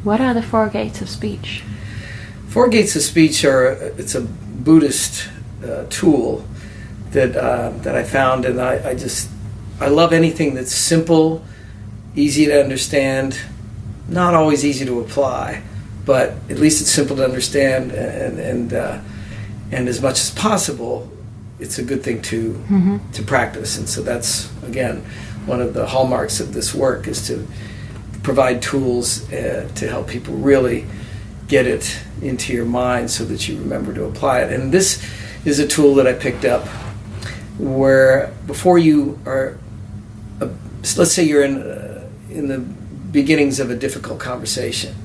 What are the four gates of speech? Four gates of speech it's a Buddhist tool that I found, and I love anything that's simple, easy to understand, not always easy to apply, but at least it's simple to understand, and as much as possible, it's a good thing to practice. And so that's, again, one of the hallmarks of this work, is to provide tools to help people really get it into your mind so that you remember to apply it. And this is a tool that I picked up where before you are, let's say you're in the beginnings of a difficult conversation,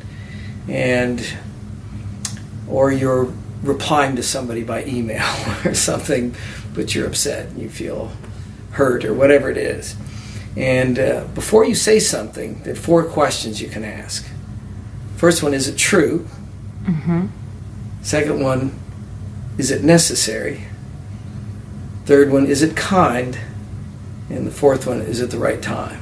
or you're replying to somebody by email or something, but you're upset and you feel hurt or whatever it is. And before you say something, there are four questions you can ask. First one, is it true? Mm-hmm. Second one, is it necessary? Third one, is it kind? And the fourth one, is it the right time?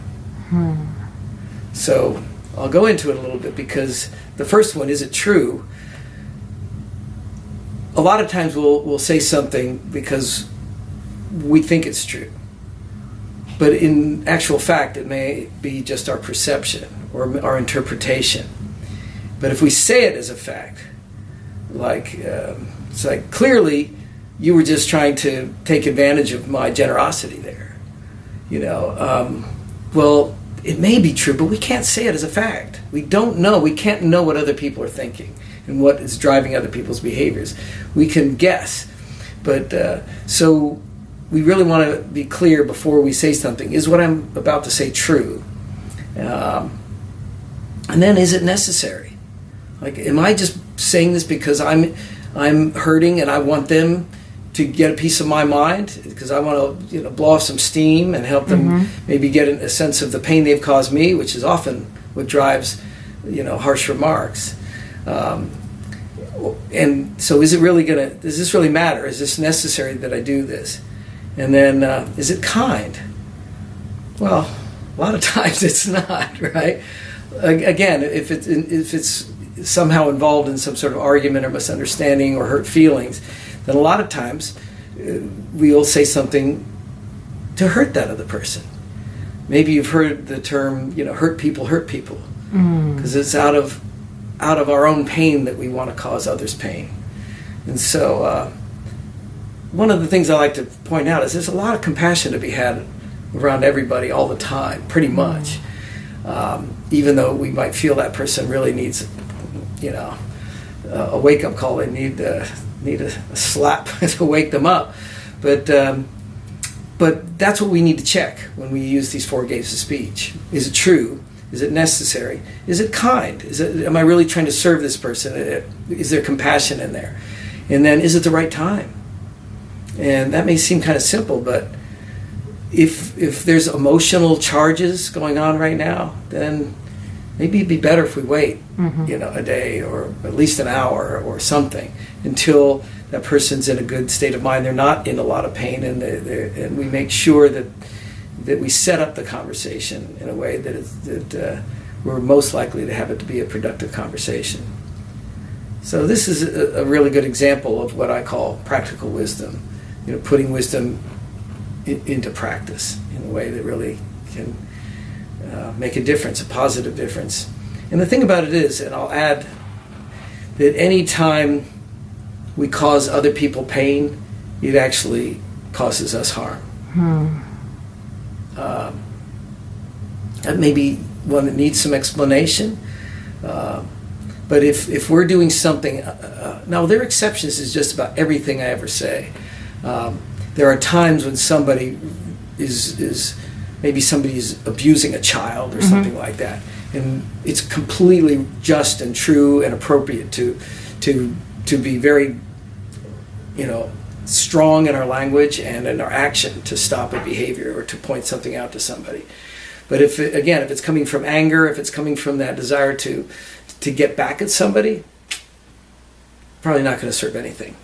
So I'll go into it a little bit, because the first one, is it true? A lot of times we'll say something because we think it's true. But in actual fact, it may be just our perception or our interpretation. But if we say it as a fact, it's like, clearly you were just trying to take advantage of my generosity there. Well, it may be true, but we can't say it as a fact. We don't know. We can't know what other people are thinking and what is driving other people's behaviors. We can guess. But so we really want to be clear before we say something. Is what I'm about to say true? And then, is it necessary? Like, am I just saying this because I'm hurting and I want them to get a piece of my mind, because I want to blow off some steam and help them maybe get a sense of the pain they've caused me, which is often what drives harsh remarks. And so does this really matter? Is this necessary that I do this? And then, is it kind? Well, a lot of times it's not, right? Again, if it's somehow involved in some sort of argument or misunderstanding or hurt feelings, then a lot of times we'll say something to hurt that other person. Maybe you've heard the term, hurt people, because it's out of our own pain that we want to cause others pain. And so one of the things I like to point out is there's a lot of compassion to be had around everybody all the time, pretty much. Even though we might feel that person really needs, a wake-up call. They need a slap to wake them up. But that's what we need to check when we use these four gates of speech. Is it true? Is it necessary? Is it kind? Am I really trying to serve this person? Is there compassion in there? And then, is it the right time? And that may seem kind of simple, but if there's emotional charges going on right now, then maybe it'd be better if we wait, a day or at least an hour or something, until that person's in a good state of mind. They're not in a lot of pain, and we make sure that we set up the conversation in a way that we're most likely to have it to be a productive conversation. So this is a really good example of what I call practical wisdom, putting wisdom into practice in a way that really can make a difference, a positive difference. And the thing about it is, and I'll add, that any time we cause other people pain, it actually causes us harm. That may be one that needs some explanation. But if we're doing something, now there are exceptions to just about everything I ever say. There are times when somebody is maybe somebody's abusing a child or something like that, and it's completely just and true and appropriate to be very, strong in our language and in our action to stop a behavior or to point something out to somebody. But if it's coming from anger, if it's coming from that desire to get back at somebody, probably not going to serve anything.